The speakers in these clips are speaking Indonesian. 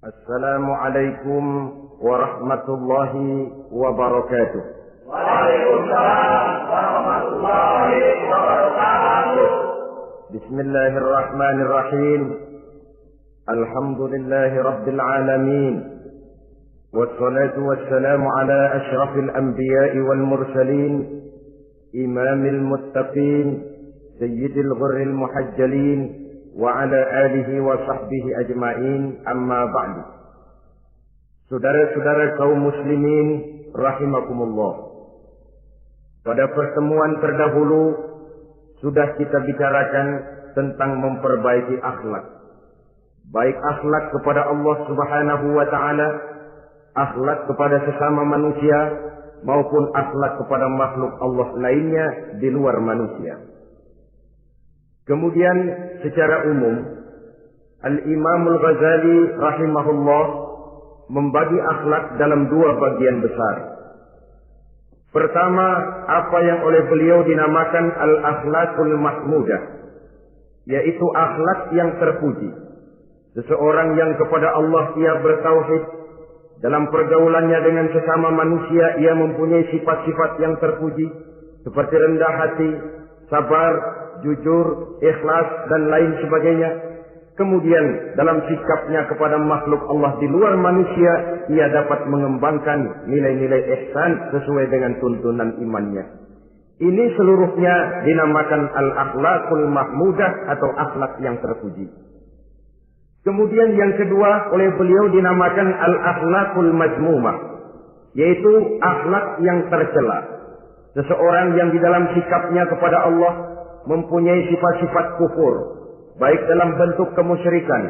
Assalamualaikum warahmatullahi wabarakatuh. Waalaikumsalam warahmatullahi wabarakatuh. Bismillahirrahmanirrahim. Alhamdulillahi rabbil alamin. Wassalatu wassalamu ala asyrafil anbiya'i wal mursalin, imamil muttaqin, sayyidil ghurril muhajjalin, wa ala alihi wa sahbihi ajma'in, amma ba'du. Saudara-saudara kaum muslimin rahimakumullah. Pada pertemuan terdahulu sudah kita bicarakan tentang memperbaiki akhlak. Baik akhlak kepada Allah Subhanahu wa taala, akhlak kepada sesama manusia, maupun akhlak kepada makhluk Allah lainnya di luar manusia. Kemudian secara umum Al-Imam Al-Ghazali rahimahullah membagi akhlak dalam dua bagian besar. Pertama, apa yang oleh beliau dinamakan al-akhlaqul mahmudah, yaitu akhlak yang terpuji. Seseorang yang kepada Allah ia bertauhid, dalam pergaulannya dengan sesama manusia ia mempunyai sifat-sifat yang terpuji seperti rendah hati, sabar, jujur, ikhlas, dan lain sebagainya. Kemudian dalam sikapnya kepada makhluk Allah di luar manusia, ia dapat mengembangkan nilai-nilai ihsan sesuai dengan tuntunan imannya. Ini seluruhnya dinamakan al-akhlaqul mahmudah atau akhlak yang terpuji. Kemudian yang kedua oleh beliau dinamakan al-akhlaqul mazmumah, yaitu akhlak yang tercela. Seseorang yang di dalam sikapnya kepada Allah mempunyai sifat-sifat kufur, baik dalam bentuk kemusyrikan,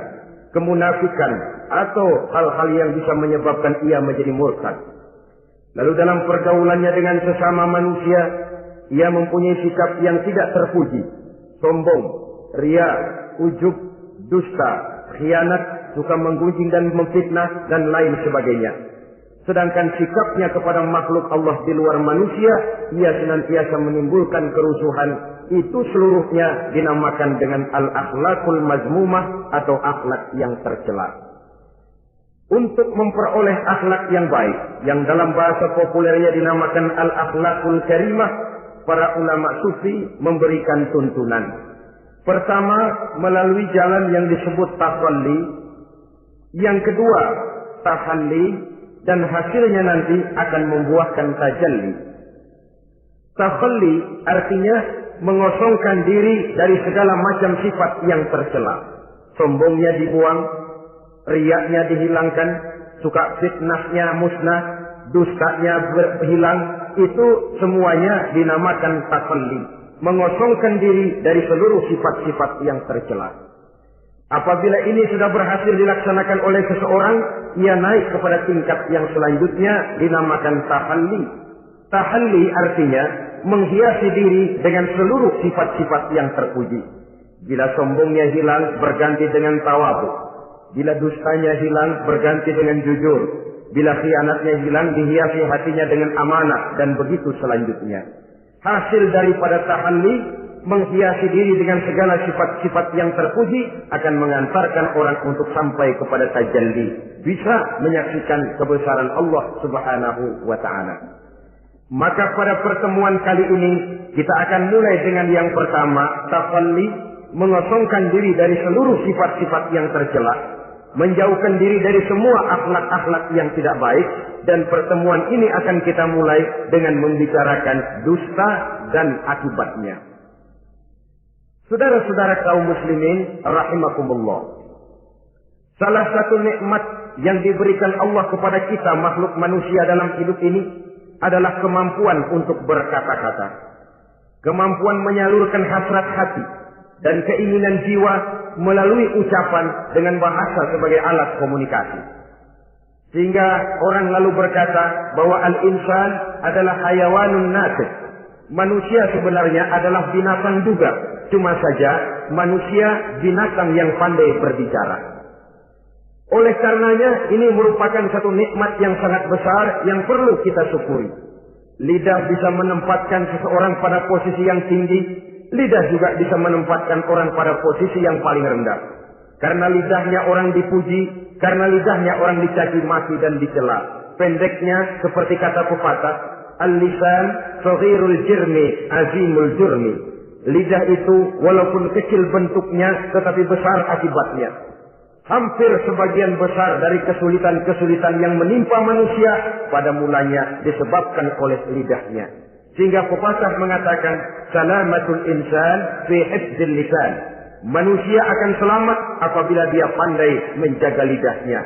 kemunafikan, atau hal-hal yang bisa menyebabkan ia menjadi murtad. Lalu dalam pergaulannya dengan sesama manusia, ia mempunyai sikap yang tidak terpuji, sombong, ria, ujub, dusta, khianat, suka menggunjing dan memfitnah, dan lain sebagainya. Sedangkan sikapnya kepada makhluk Allah di luar manusia, ia senantiasa menimbulkan kerusuhan. Itu seluruhnya dinamakan dengan al-akhlaqul mazmumah atau akhlak yang tercela. Untuk memperoleh akhlak yang baik, yang dalam bahasa populernya dinamakan al-akhlaqul karimah, para ulama sufi memberikan tuntunan. Pertama, melalui jalan yang disebut tafalli. Yang kedua, tahalli. Dan hasilnya nanti akan membuahkan tajalli. Tafalli artinya mengosongkan diri dari segala macam sifat yang tercela. Sombongnya dibuang, riyaknya dihilangkan, suka fitnahnya musnah, dustanya berhilang. Itu semuanya dinamakan tafalli, mengosongkan diri dari seluruh sifat-sifat yang tercela. Apabila ini sudah berhasil dilaksanakan oleh seseorang, ia naik kepada tingkat yang selanjutnya dinamakan tahalli. Tahalli artinya menghiasi diri dengan seluruh sifat-sifat yang terpuji. Bila sombongnya hilang, berganti dengan tawadhu. Bila dustanya hilang, berganti dengan jujur. Bila khianatnya hilang, dihiasi hatinya dengan amanah, dan begitu selanjutnya. Hasil daripada tahalli, menghiasi diri dengan segala sifat-sifat yang terpuji, akan mengantarkan orang untuk sampai kepada tajalli, bisa menyaksikan kebesaran Allah Subhanahu wa taala. Maka pada pertemuan kali ini kita akan mulai dengan yang pertama, tafalli, mengosongkan diri dari seluruh sifat-sifat yang tercela, menjauhkan diri dari semua akhlak-akhlak yang tidak baik. Dan pertemuan ini akan kita mulai dengan membicarakan dusta dan akibatnya. Saudara-saudara kaum muslimin rahimakumullah, salah satu nikmat yang diberikan Allah kepada kita makhluk manusia dalam hidup ini adalah kemampuan untuk berkata-kata, kemampuan menyalurkan hasrat hati dan keinginan jiwa melalui ucapan dengan bahasa sebagai alat komunikasi. Sehingga orang lalu berkata bahwa al-insan adalah hayawanun natiq. Manusia sebenarnya adalah binatang juga. Cuma saja manusia binatang yang pandai berbicara. Oleh karenanya ini merupakan satu nikmat yang sangat besar yang perlu kita syukuri. Lidah bisa menempatkan seseorang pada posisi yang tinggi. Lidah juga bisa menempatkan orang pada posisi yang paling rendah. Karena lidahnya orang dipuji, Karena lidahnya orang dicaci maki dan dicela. Pendeknya seperti kata pepatah, al-lisan saghirul jirmi azimul jurmi. Lidah itu walaupun kecil bentuknya tetapi besar akibatnya. Hampir sebagian besar dari kesulitan-kesulitan yang menimpa manusia pada mulanya disebabkan oleh lidahnya. Sehingga pepatah mengatakan, salamatul insan fi hifdzil lisan. Manusia akan selamat apabila dia pandai menjaga lidahnya.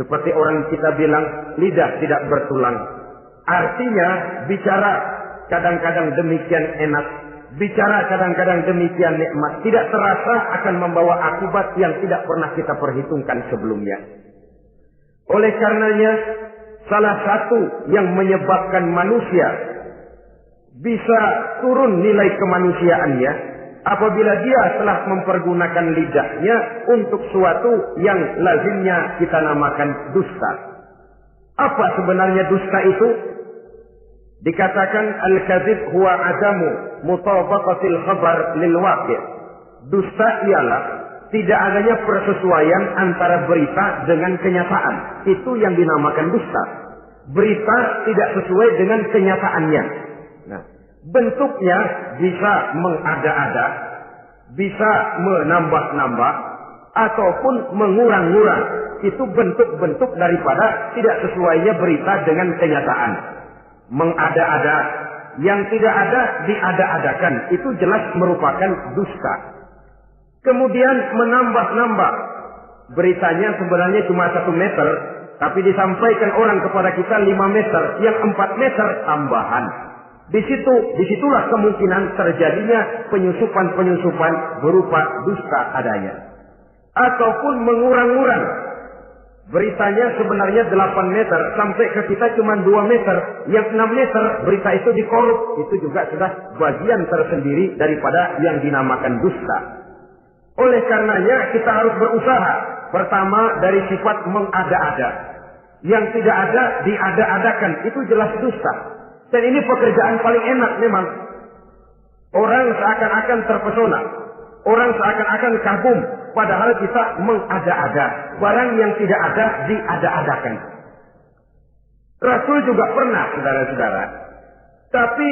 Seperti orang kita bilang, lidah tidak bertulang. Artinya, bicara kadang-kadang demikian enak, bicara kadang-kadang demikian nikmat, tidak terasa akan membawa akibat yang tidak pernah kita perhitungkan sebelumnya. Oleh karenanya, salah satu yang menyebabkan manusia bisa turun nilai kemanusiaannya apabila dia telah mempergunakan lidahnya untuk suatu yang lazimnya kita namakan dusta. Apa sebenarnya dusta itu? Dikatakan al-kadzib huwa adamu mutabaqatil khabar lil waqi'. Dusta ialah tidak adanya persesuaian antara berita dengan kenyataan. Itu yang dinamakan dusta. Berita tidak sesuai dengan kenyataannya. Nah, bentuknya bisa mengada-ada, bisa menambah-nambah, ataupun mengurang-ngurang. Itu bentuk-bentuk daripada tidak sesuainya berita dengan kenyataan. Mengada-ada, yang tidak ada diada-adakan, itu jelas merupakan dusta. Kemudian menambah-nambah, beritanya sebenarnya cuma 1 meter, tapi disampaikan orang kepada kita 5 meter, yang 4 meter tambahan. Disitulah kemungkinan terjadinya penyusupan-penyusupan berupa dusta adanya. Ataupun mengurang-urang. Beritanya sebenarnya 8 meter, sampai ke kita cuma 2 meter. Yang 6 meter, berita itu dikorup. Itu juga sudah bagian tersendiri daripada yang dinamakan dusta. Oleh karenanya kita harus berusaha. Pertama dari sifat mengada-ada. Yang tidak ada, diada-adakan. Itu jelas dusta. Dan ini pekerjaan paling enak memang. Orang seakan-akan terpesona. Orang seakan-akan kagum. Padahal kita mengada-ada. Barang yang tidak ada, diada-adakan. Rasul juga pernah, saudara-saudara. Tapi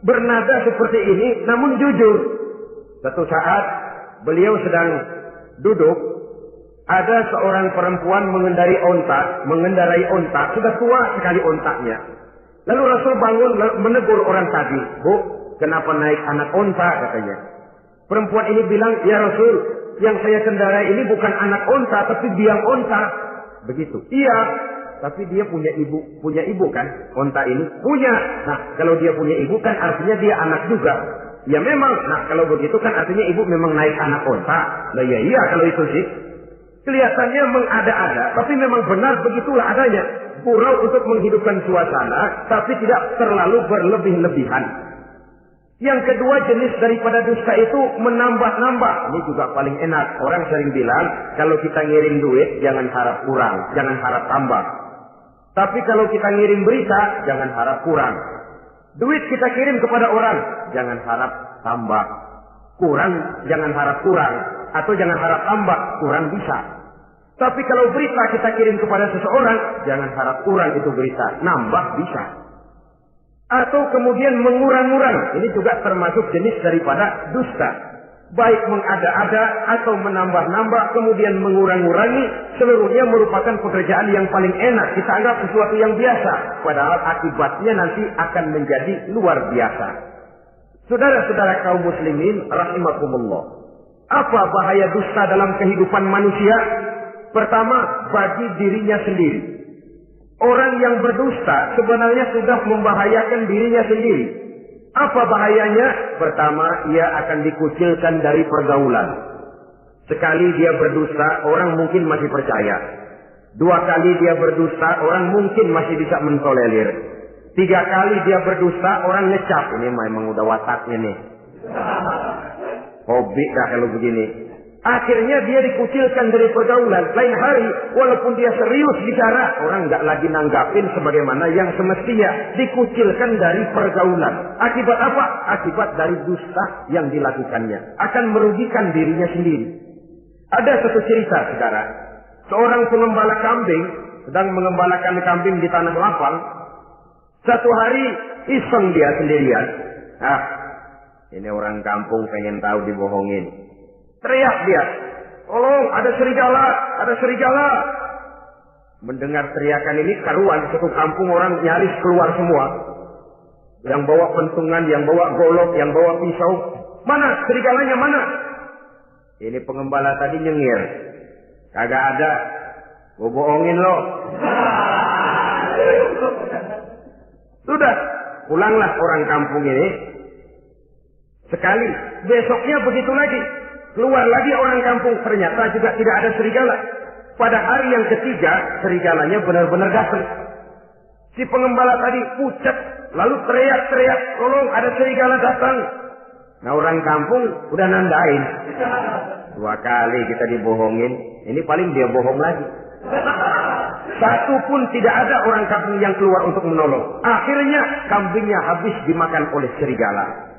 bernada seperti ini, namun jujur. Suatu saat, beliau sedang duduk. Ada seorang perempuan mengendarai onta. Sudah tua sekali ontanya. Lalu Rasul bangun menegur orang tadi. Bu, kenapa naik anak onta, katanya. Perempuan ini bilang, ya Rasul, yang saya kendarai ini bukan anak onta, tapi biang onta. Begitu. Iya, tapi dia punya ibu kan, onta ini punya. Nah, kalau dia punya ibu kan artinya dia anak juga. Ya memang, nah kalau begitu kan artinya ibu memang naik anak onta. Nah ya iya kalau itu sih. Kelihatannya mengada-ada, tapi memang benar begitulah adanya. Gurau untuk menghidupkan suasana, tapi tidak terlalu berlebih-lebihan. Yang kedua jenis daripada dusta itu menambah-nambah. Ini juga paling enak. Orang sering bilang, kalau kita ngirim duit, jangan harap kurang, jangan harap tambah. Tapi kalau kita ngirim berita, jangan harap kurang. Duit kita kirim kepada orang, jangan harap tambah. Kurang, jangan harap kurang. Atau jangan harap tambah, kurang bisa. Tapi kalau berita kita kirim kepada seseorang, jangan harap kurang itu berita, nambah bisa. Atau kemudian mengurang-urang, ini juga termasuk jenis daripada dusta. Baik mengada-ada atau menambah-nambah, kemudian mengurang-urangi, seluruhnya merupakan pekerjaan yang paling enak. Kita anggap sesuatu yang biasa, padahal akibatnya nanti akan menjadi luar biasa. Saudara-saudara kaum muslimin, rahimakumullah. Apa bahaya dusta dalam kehidupan manusia? Pertama, bagi dirinya sendiri. Orang yang berdusta sebenarnya sudah membahayakan dirinya sendiri. Apa bahayanya? Pertama, ia akan dikucilkan dari pergaulan. Sekali dia berdusta, orang mungkin masih percaya. 2 kali dia berdusta, orang mungkin masih bisa mentolerir. 3 kali dia berdusta, orang ngecap. Ini memang udah wataknya nih. Hobi dah kalau begini. Akhirnya dia dikucilkan dari pergaulan. Lain hari, walaupun dia serius bicara, orang nggak lagi nanggapin sebagaimana yang semestinya. Dikucilkan dari pergaulan. Akibat apa? Akibat dari dusta yang dilakukannya. Akan merugikan dirinya sendiri. Ada satu cerita, saudara. seorang pengembala kambing sedang mengembalakan kambing di tanah lapang. Satu hari iseng dia sendirian. Ini orang kampung pengen tahu dibohongin. Teriak dia, tolong ada serigala, ada serigala. Mendengar teriakan ini karuan, satu kampung orang nyaris keluar semua. Yang bawa pentungan, yang bawa golok, yang bawa pisau. Mana serigalanya mana? Ini pengembala tadi nyengir. Kagak ada. Gua bohongin lo. Sudah, pulanglah orang kampung ini. Sekali, besoknya begitu lagi. Keluar lagi orang kampung, ternyata juga tidak ada serigala. Pada hari yang ketiga, serigalanya benar-benar datang. Si pengembala tadi pucat, lalu teriak-teriak, tolong ada serigala datang. Nah orang kampung udah nandain. 2 kali kita dibohongin, ini paling dia bohong lagi. Satu pun tidak ada orang kampung yang keluar untuk menolong. Akhirnya kambingnya habis dimakan oleh serigala.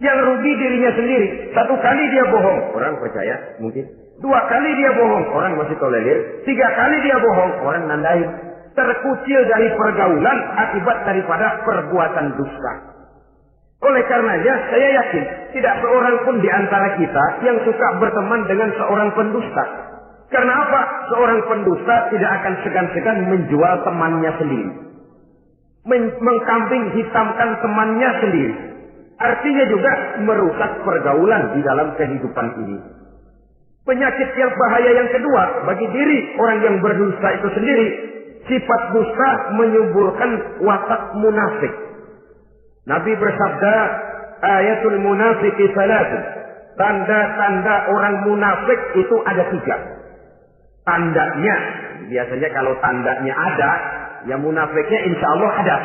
Yang rugi dirinya sendiri. 1 kali dia bohong, orang percaya mungkin. 2 kali dia bohong, orang masih tolerir. 3 kali dia bohong, orang nandain. Terkucil dari pergaulan akibat daripada perbuatan dusta. Oleh karenanya saya yakin tidak seorang pun di antara kita yang suka berteman dengan seorang pendusta. Karena apa? Seorang pendusta tidak akan segan-segan menjual temannya sendiri. Mengkambing hitamkan temannya sendiri. Artinya juga merusak pergaulan di dalam kehidupan ini. Penyakit yang bahaya yang kedua bagi diri orang yang berdusta itu sendiri, sifat dusta menyuburkan watak munafik. Nabi bersabda, ayatul munafiqi salatun. Tanda-tanda orang munafik itu ada 3. Tandanya, biasanya kalau tandanya ada, ya munafiknya insya Allah ada.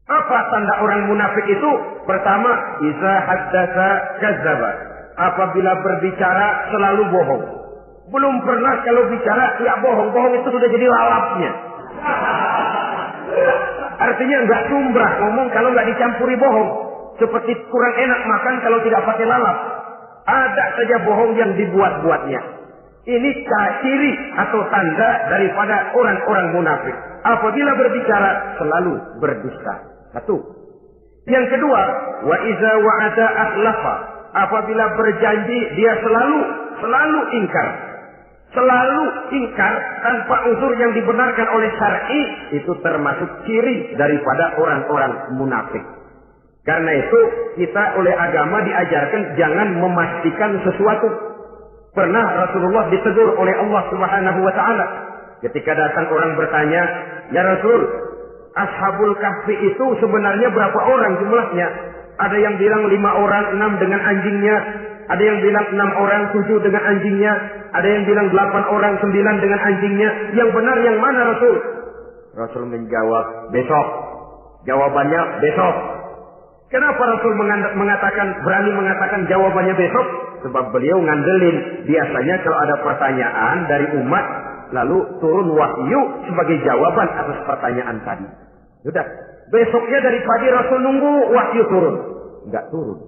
Apa tanda orang munafik itu? Pertama, iza haddatsa kadzdzaba. Apabila berbicara selalu bohong. Belum pernah kalau bicara tidak bohong. Bohong itu sudah jadi lalapnya. Artinya nggak sumbrah ngomong kalau nggak dicampuri bohong. Seperti kurang enak makan kalau tidak pakai lalap. Ada saja bohong yang dibuat-buatnya. Ini ciri atau tanda daripada orang-orang munafik. Apabila berbicara selalu berdusta. 1. Yang kedua, wa iza wa'ada akhlafa. Apabila berjanji dia selalu ingkar. Selalu ingkar tanpa unsur yang dibenarkan oleh syar'i, itu termasuk ciri daripada orang-orang munafik. Karena itu kita oleh agama diajarkan jangan memastikan sesuatu. Pernah Rasulullah ditegur oleh Allah Subhanahu wa taala ketika datang orang bertanya, "Ya Rasul, Ashabul Kahfi itu sebenarnya berapa orang jumlahnya?" Ada yang bilang 5 orang, 6 dengan anjingnya. Ada yang bilang 6 orang, 7 dengan anjingnya. Ada yang bilang 8 orang, 9 dengan anjingnya. Yang benar yang mana Rasul? Rasul menjawab, besok. Jawabannya besok. Kenapa Rasul berani mengatakan jawabannya besok? Sebab beliau ngandelin. Biasanya kalau ada pertanyaan dari umat, lalu turun wahyu sebagai jawaban atas pertanyaan tadi. Sudah. Besoknya dari pagi Rasul nunggu wahyu turun. Enggak turun.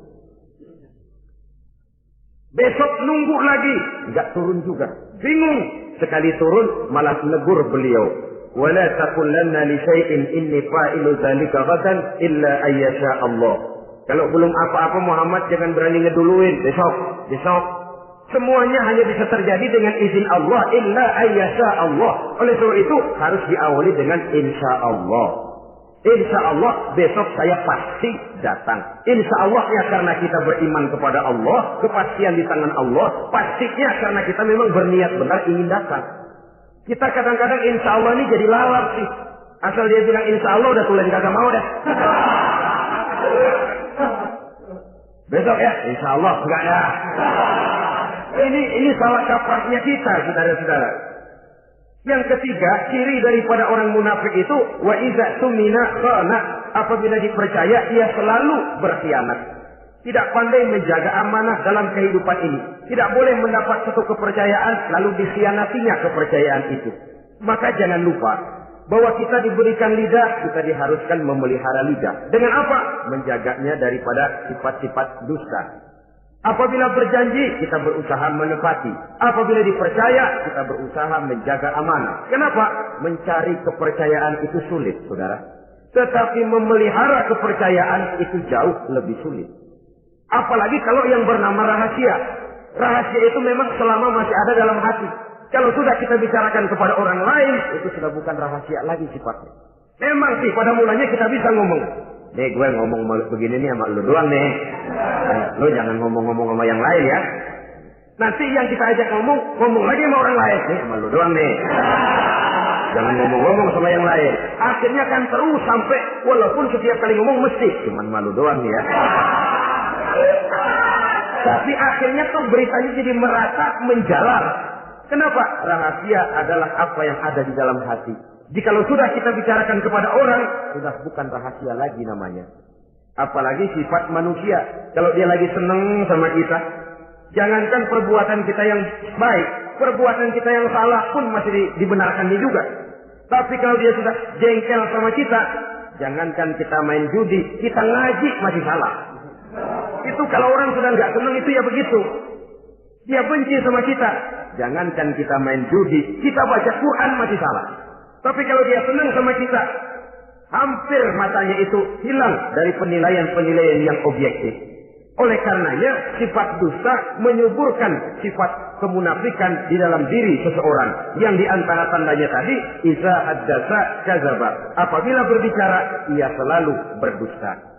Besok nunggu lagi. Enggak turun juga. Bingung. Sekali turun malah negur beliau. Wala taqulanna li syai'in inni fa'ilu dzalika ghadan illa ayyasha Allah. Kalau belum apa-apa Muhammad jangan berani ngeduluin. Besok. Semuanya hanya bisa terjadi dengan izin Allah. Illa ayyasha Allah. Oleh sebab itu harus diawali dengan insya Allah. Insya Allah besok saya pasti datang. Insya Allah ya karena kita beriman kepada Allah. Kepastian di tangan Allah. Pastinya karena kita memang berniat benar ingin datang. Kita kadang-kadang insya Allah ini jadi lalap sih. Asal dia bilang insya Allah udah tulen kagak mau dah. Besok ya insya Allah enggak ya. Ini salah kaprahnya kita saudara-saudara. Yang ketiga, ciri daripada orang munafik itu wa iza tumina khana. Apabila dipercaya dia selalu berkhianat. Tidak pandai menjaga amanah dalam kehidupan ini. Tidak boleh mendapat satu kepercayaan lalu dikhianatinya kepercayaan itu. Maka jangan lupa bahwa kita diberikan lidah, kita diharuskan memelihara lidah. Dengan apa? Menjaganya daripada sifat-sifat dusta. Apabila berjanji, kita berusaha menepati. Apabila dipercaya, kita berusaha menjaga amanah. Kenapa? Mencari kepercayaan itu sulit, saudara. Tetapi memelihara kepercayaan itu jauh lebih sulit. Apalagi kalau yang bernama rahasia. Rahasia itu memang selama masih ada dalam hati. Kalau sudah kita bicarakan kepada orang lain, itu sudah bukan rahasia lagi sifatnya. Memang sih pada mulanya kita bisa ngomong. Nih gue ngomong begini nih sama lu doang nih. Lu jangan ngomong-ngomong sama yang lain ya. Nanti yang kita ajak ngomong lagi sama orang lain. Nih sama lu doang nih. Jangan ngomong-ngomong sama yang lain. Akhirnya kan terus sampai walaupun setiap kali ngomong mesti cuman malu doang nih ya. Tapi akhirnya tuh beritanya jadi merata menjalar. Kenapa? Rahasia adalah apa yang ada di dalam hati. Jikalau sudah kita bicarakan kepada orang, sudah bukan rahasia lagi namanya. Apalagi sifat manusia. Kalau dia lagi seneng sama kita, jangankan perbuatan kita yang baik, perbuatan kita yang salah pun masih dibenarkannya juga. Tapi kalau dia sudah jengkel sama kita, jangankan kita main judi, kita ngaji masih salah. Itu kalau orang sudah nggak seneng itu ya begitu. Dia benci sama kita. Jangankan kita main judi, kita baca Quran masih salah. Tapi kalau dia senang sama kita, hampir matanya itu hilang dari penilaian-penilaian yang objektif. Oleh karenanya, sifat dusta menyuburkan sifat kemunafikan di dalam diri seseorang. Yang di antara tandanya tadi, iza haddasa kadzaba. Apabila berbicara, ia selalu berdusta.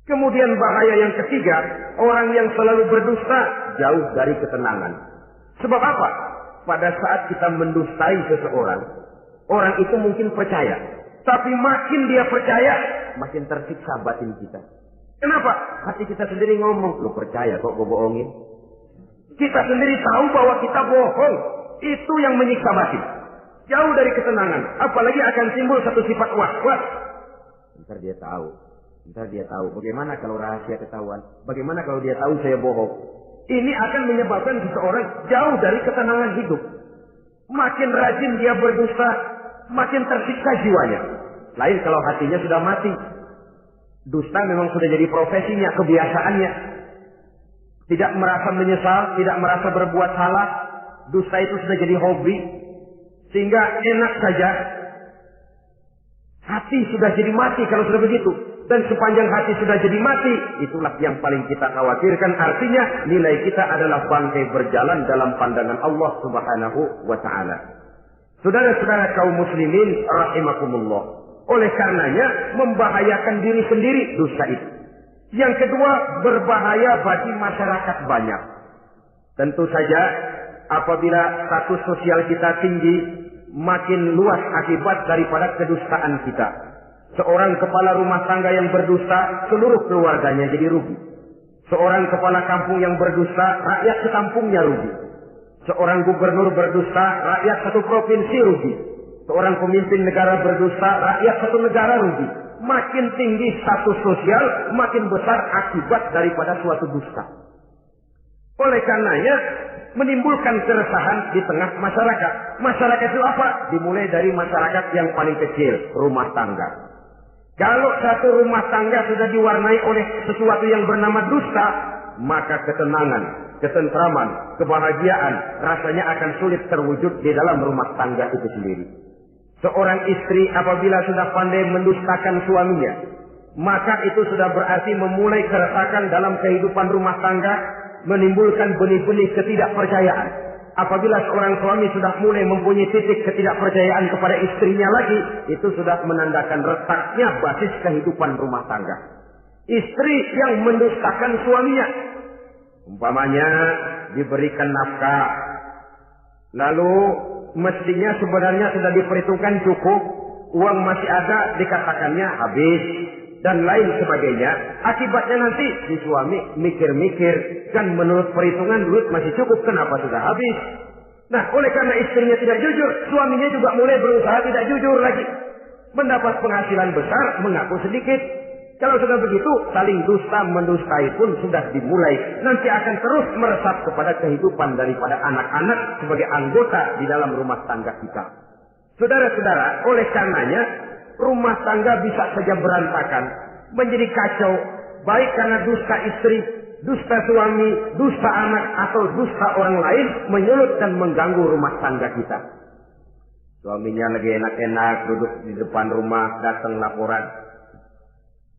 Kemudian bahaya yang ketiga, orang yang selalu berdusta jauh dari ketenangan. Sebab apa? Pada saat kita mendustai seseorang, orang itu mungkin percaya. Tapi makin dia percaya, makin tersiksa batin kita. Kenapa? Hati kita sendiri ngomong, lu percaya kok gue bohongin? Kita sendiri tahu bahwa kita bohong. Itu yang menyiksa batin. Jauh dari ketenangan. Apalagi akan timbul satu sifat was-was. Ntar dia tahu. Bagaimana kalau rahasia ketahuan? Bagaimana kalau dia tahu saya bohong? Ini akan menyebabkan seseorang jauh dari ketenangan hidup. Makin rajin dia berdusta, makin tersiksa jiwanya. Lain kalau hatinya sudah mati. Dusta memang sudah jadi profesinya, kebiasaannya. Tidak merasa menyesal, tidak merasa berbuat salah. Dusta itu sudah jadi hobi. Sehingga enak saja. Hati sudah jadi mati kalau sudah begitu. Dan sepanjang hati sudah jadi mati, itulah yang paling kita khawatirkan. Artinya nilai kita adalah bangkai berjalan dalam pandangan Allah Subhanahu wa ta'ala. Saudara-saudara kaum muslimin rahimakumullah. Oleh karenanya membahayakan diri sendiri dusta itu. Yang kedua, berbahaya bagi masyarakat banyak. Tentu saja apabila status sosial kita tinggi, makin luas akibat daripada kedustaan kita. Seorang kepala rumah tangga yang berdusta, seluruh keluarganya jadi rugi. Seorang kepala kampung yang berdusta, rakyat sekampungnya rugi. Seorang gubernur berdusta, rakyat satu provinsi rugi. Seorang pemimpin negara berdusta, rakyat satu negara rugi. Makin tinggi status sosial, makin besar akibat daripada suatu dusta. Oleh karenanya, menimbulkan keresahan di tengah masyarakat. Masyarakat itu apa? Dimulai dari masyarakat yang paling kecil, rumah tangga. Kalau satu rumah tangga sudah diwarnai oleh sesuatu yang bernama dusta, maka ketenangan, ketentraman, kebahagiaan rasanya akan sulit terwujud di dalam rumah tangga itu sendiri. Seorang istri apabila sudah pandai mendustakan suaminya, maka itu sudah berarti memulai keresakan dalam kehidupan rumah tangga, menimbulkan benih-benih ketidakpercayaan. Apabila seorang suami sudah mulai mempunyai titik ketidakpercayaan kepada istrinya lagi, itu sudah menandakan retaknya basis kehidupan rumah tangga. Istri yang mendustakan suaminya, umpamanya diberikan nafkah, lalu mestinya sebenarnya sudah diperhitungkan cukup, uang masih ada, dikatakannya habis, dan lain sebagainya. Akibatnya nanti si suami mikir-mikir, kan menurut perhitungan duit masih cukup, kenapa sudah habis? Nah, oleh karena istrinya tidak jujur, suaminya juga mulai berusaha tidak jujur lagi. Mendapat penghasilan besar, mengaku sedikit. Kalau sudah begitu, saling dusta mendustai pun sudah dimulai. Nanti akan terus meresap kepada kehidupan daripada anak-anak sebagai anggota di dalam rumah tangga kita. Saudara-saudara, oleh karenanya, rumah tangga bisa saja berantakan, menjadi kacau, baik karena dusta istri, dusta suami, dusta anak, atau dusta orang lain menyulut dan mengganggu rumah tangga kita. Suaminya lagi enak-enak duduk di depan rumah, datang laporan.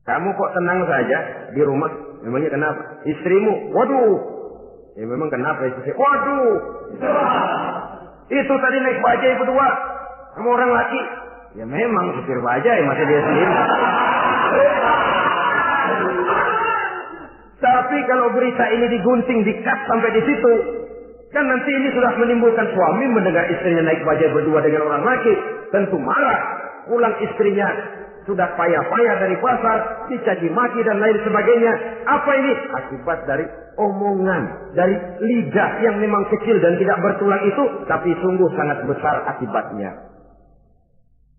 Kamu kok tenang saja di rumah? Memangnya kenapa? Istrimu, waduh. Ya memang kenapa istri? Waduh. Itu tadi naik bajai berdua sama orang laki. Ya memang supir bajai, masa dia sendiri. Tapi kalau berita ini digunting, dikat sampai di situ, kan nanti ini sudah menimbulkan suami mendengar istrinya naik bajai berdua dengan orang laki, tentu marah. Pulang istrinya sudah payah-payah dari pasar, dicaci maki dan lain sebagainya. Apa ini? Akibat dari omongan, dari lidah yang memang kecil dan tidak bertulang itu, tapi sungguh sangat besar akibatnya.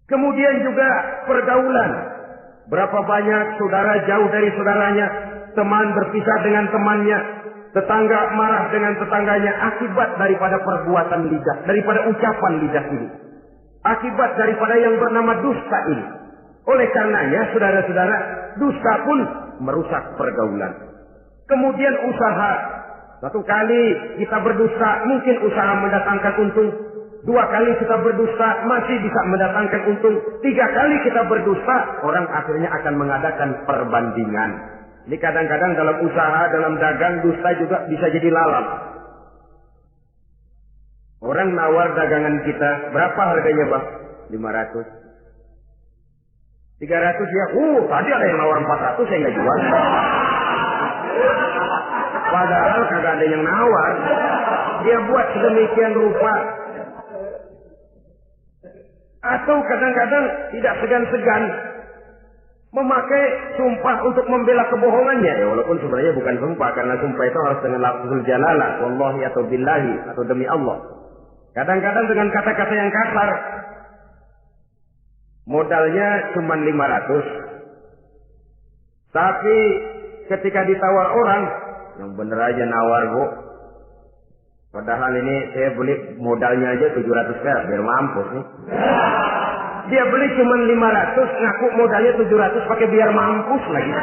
Kemudian juga pergaulan. Berapa banyak saudara jauh dari saudaranya, teman berpisah dengan temannya, tetangga marah dengan tetangganya, akibat daripada perbuatan lidah, daripada ucapan lidah ini. Akibat daripada yang bernama dusta ini. Oleh karenanya, saudara-saudara, dusta pun merusak pergaulan. Kemudian usaha. Satu kali kita berdusta, mungkin usaha mendatangkan untung. 2 kali kita berdusta, masih bisa mendatangkan untung. 3 kali kita berdusta, orang akhirnya akan mengadakan perbandingan. Ini kadang-kadang dalam usaha, dalam dagang, dusta juga bisa jadi lalat. Orang nawar dagangan kita, berapa harganya Bang? 500. 300 ya, tadi ada yang nawar 400, saya nggak jual. Padahal kagak ada yang nawar. Dia buat sedemikian rupa. Atau kadang-kadang tidak segan-segan memakai sumpah untuk membela kebohongannya. Ya, walaupun sebenarnya bukan sumpah, karena sumpah itu harus dengan lafzul jalalah, wallahi atau billahi, atau demi Allah. Kadang-kadang dengan kata-kata yang kasar. Modalnya cuma 500. Tapi ketika ditawar orang, yang bener aja nawar Bu. Padahal ini saya beli modalnya aja 700 perak, biar mampus nih. Dia beli cuma 500, ngaku modalnya 700 pakai biar mampus lagi.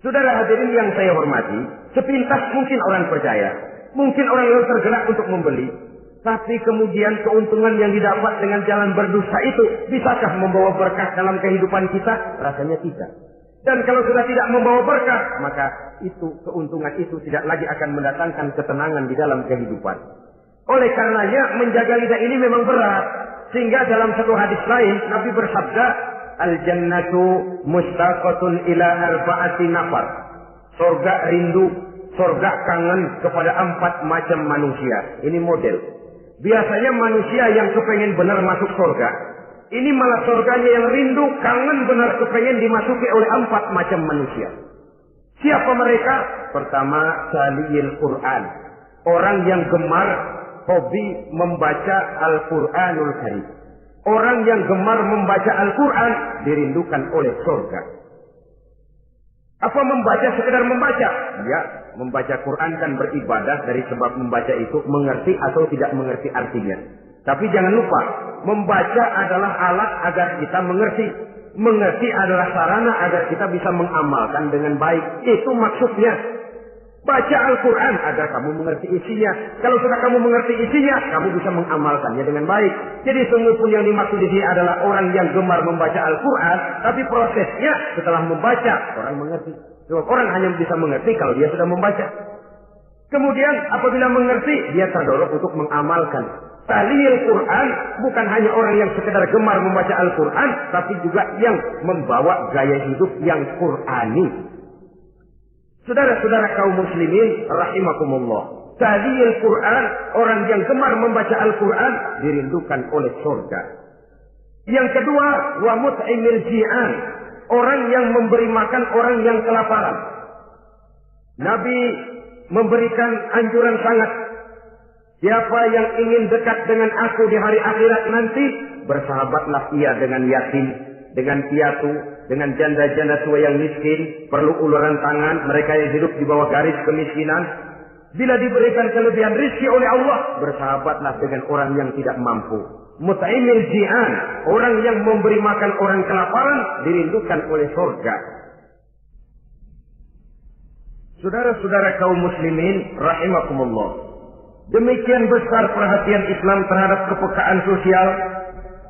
Saudara hadirin yang saya hormati, sepintas mungkin orang percaya, mungkin orang yang tergerak untuk membeli. Tapi kemudian keuntungan yang didapat dengan jalan berdusta itu, bisakah membawa berkah dalam kehidupan kita? Rasanya tidak. Dan kalau sudah tidak membawa berkah, maka itu keuntungan itu tidak lagi akan mendatangkan ketenangan di dalam kehidupan. Oleh karenanya menjaga lidah ini memang berat. Sehingga dalam satu hadis lain Nabi bersabda, Al-jannatu mustaqatun ila arba'ati nafar. Surga rindu, surga kangen kepada 4 macam manusia. Ini model. Biasanya manusia yang kepengen benar masuk surga, ini malah surganya yang rindu, kangen benar kepengen dimasuki oleh 4 macam manusia. Siapa mereka? Pertama, saliyil Quran. Orang yang gemar, hobi membaca Al-Quranul Karim. Orang yang gemar membaca Al-Quran dirindukan oleh surga. Apa membaca sekedar membaca? Ya, membaca Quran kan beribadah, dari sebab membaca itu mengerti atau tidak mengerti artinya. Tapi jangan lupa, membaca adalah alat agar kita mengerti. Mengerti adalah sarana agar kita bisa mengamalkan dengan baik. Itu maksudnya. Baca Al-Quran agar kamu mengerti isinya. Kalau sudah kamu mengerti isinya, kamu bisa mengamalkannya dengan baik. Jadi sungguh pun yang dimaksud di sini adalah orang yang gemar membaca Al-Quran, tapi prosesnya setelah membaca, orang mengerti. Sebab orang hanya bisa mengerti kalau dia sudah membaca. Kemudian apabila mengerti, dia terdorong untuk mengamalkan. Taliyil Quran bukan hanya orang yang sekedar gemar membaca Al-Quran, tapi juga yang membawa gaya hidup yang Qurani. Saudara-saudara kaum muslimin rahimakumullah. Taliyil Quran, orang yang gemar membaca Al-Quran dirindukan oleh surga. Yang kedua, wa mut'imil ji'an, orang yang memberi makan orang yang kelaparan. Nabi memberikan anjuran sangat, siapa yang ingin dekat dengan aku di hari akhirat nanti, bersahabatlah ia dengan yatim, dengan piatu, dengan janda-janda tua yang miskin, perlu uluran tangan, mereka yang hidup di bawah garis kemiskinan. Bila diberikan kelebihan rizki oleh Allah, bersahabatlah dengan orang yang tidak mampu. Mut'imil ji'an, orang yang memberi makan orang kelaparan, dirindukan oleh surga. Saudara-saudara kaum muslimin rahimakumullah. Demikian besar perhatian Islam terhadap kepekaan sosial,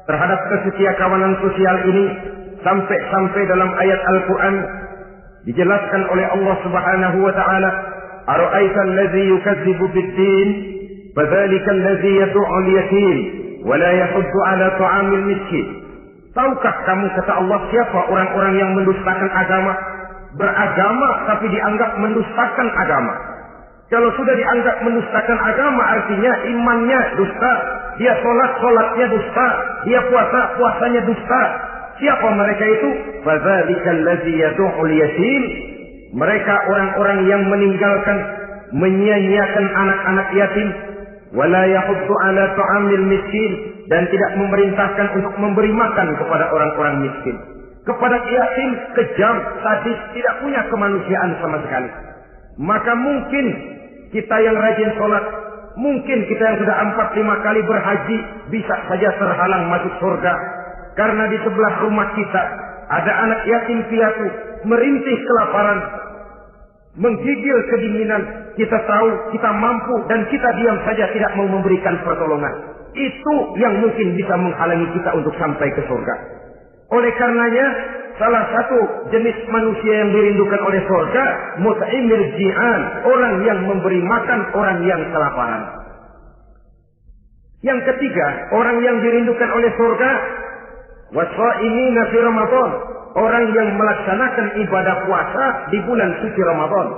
terhadap kesetiakawanan sosial ini, sampai dalam ayat Al-Quran dijelaskan oleh Allah Subhanahu wa taala, "Ara'aita allazi yukadzibu bid-din, fadzalika allazi yad'u al-yatim wa la yahuddu 'ala ta'amil miskin." Tahukah kamu, kata Allah, siapa orang-orang yang mendustakan agama? Beragama tapi dianggap mendustakan agama. Kalau sudah dianggap mendustakan agama, artinya imannya dusta, dia sholatnya dusta, dia puasanya dusta. Siapa mereka itu? Fadzalikal ladzi yad'ul yatim. Mereka orang-orang yang meninggalkan, menyia-nyiakan anak-anak yatim, wala yahuddu 'ala ta'amil miskin, dan tidak memerintahkan untuk memberi makan kepada orang-orang miskin. Kepada yatim, kejam, sadis, tidak punya kemanusiaan sama sekali. Maka mungkin kita yang rajin sholat, mungkin kita yang sudah 4-5 kali berhaji, bisa saja terhalang masuk surga. Karena di sebelah rumah kita ada anak yatim piatu, merintih kelaparan, menggigil kedinginan. Kita tahu, kita mampu, dan kita diam saja tidak mau memberikan pertolongan. Itu yang mungkin bisa menghalangi kita untuk sampai ke surga. Oleh karenanya, salah satu jenis manusia yang dirindukan oleh surga, mut'imil ji'an, orang yang memberi makan orang yang kelaparan. Yang ketiga, orang yang dirindukan oleh surga, wasa'imina fi Ramadan, orang yang melaksanakan ibadah puasa di bulan suci Ramadan.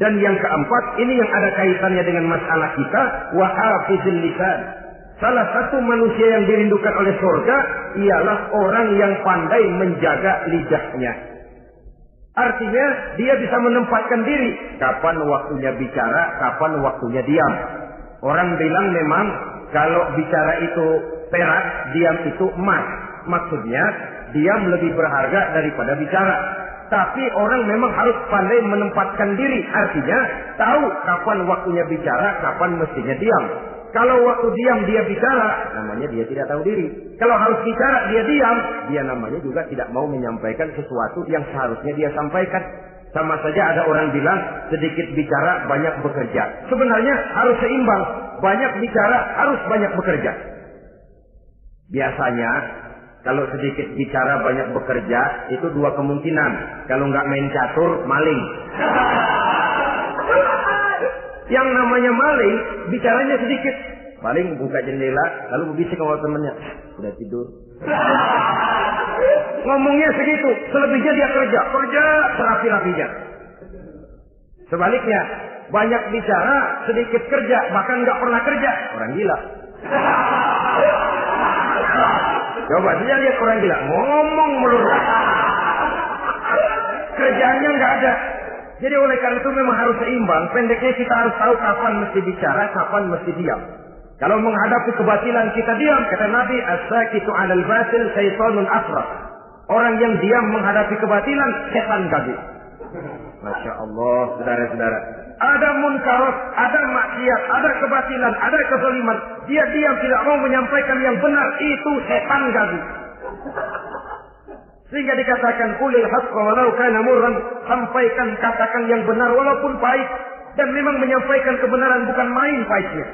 Dan yang keempat, ini yang ada kaitannya dengan masalah kita, wa hafizil lisan. Salah satu manusia yang dirindukan oleh surga ialah orang yang pandai menjaga lidahnya. Artinya dia bisa menempatkan diri kapan waktunya bicara, kapan waktunya diam. Orang bilang memang kalau bicara itu perak, diam itu emas. Maksudnya diam lebih berharga daripada bicara. Tapi orang memang harus pandai menempatkan diri. Artinya tahu kapan waktunya bicara, kapan mestinya diam. Kalau waktu diam dia bicara, namanya dia tidak tahu diri. Kalau harus bicara dia diam, dia namanya juga tidak mau menyampaikan sesuatu yang seharusnya dia sampaikan. Sama saja ada orang bilang sedikit bicara banyak bekerja. Sebenarnya harus seimbang, banyak bicara harus banyak bekerja. Biasanya kalau sedikit bicara banyak bekerja itu dua kemungkinan. Kalau nggak main catur, maling. Yang namanya maling, bicaranya sedikit. Paling buka jendela, lalu berbisik sama temannya. Udah tidur. Ngomongnya segitu, selebihnya dia kerja serapi-rapinya. Sebaliknya, banyak bicara, sedikit kerja, bahkan nggak pernah kerja. Orang gila. Coba saja lihat orang gila, ngomong melulu. Kerjaannya nggak ada. Jadi oleh karena itu memang harus seimbang. Pendeknya kita harus tahu kapan mesti bicara, kapan mesti diam. Kalau menghadapi kebatilan kita diam, kata Nabi, as-sakitu 'alal batil syaitanun asraf. Orang yang diam menghadapi kebatilan, setan gagu. Masya Allah, saudara-saudara. Ada munkarat, ada maksiat, ada kebatilan, ada kezaliman. Dia diam tidak mau menyampaikan yang benar, itu setan gagu. Sehingga dikatakan kulil haqqa walau kana murran, sampaikan, katakan yang benar walaupun pahit. Dan memang menyampaikan kebenaran bukan main pahitnya,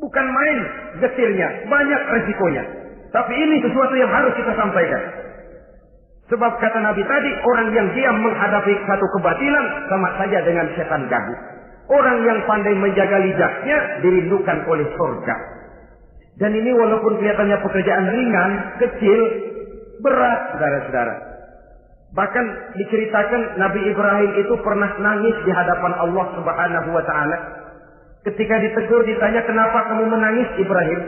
bukan main getirnya, banyak resikonya. Tapi ini sesuatu yang harus kita sampaikan. Sebab kata Nabi tadi, orang yang diam menghadapi satu kebatilan sama saja dengan setan gagu. Orang yang pandai menjaga lidahnya dirindukan oleh surga. Dan ini walaupun kelihatannya pekerjaan ringan, kecil, berat, saudara-saudara. Bahkan diceritakan Nabi Ibrahim itu pernah nangis di hadapan Allah Subhanahu wa taala. Ketika ditegur, ditanya, "Kenapa kamu menangis, Ibrahim?"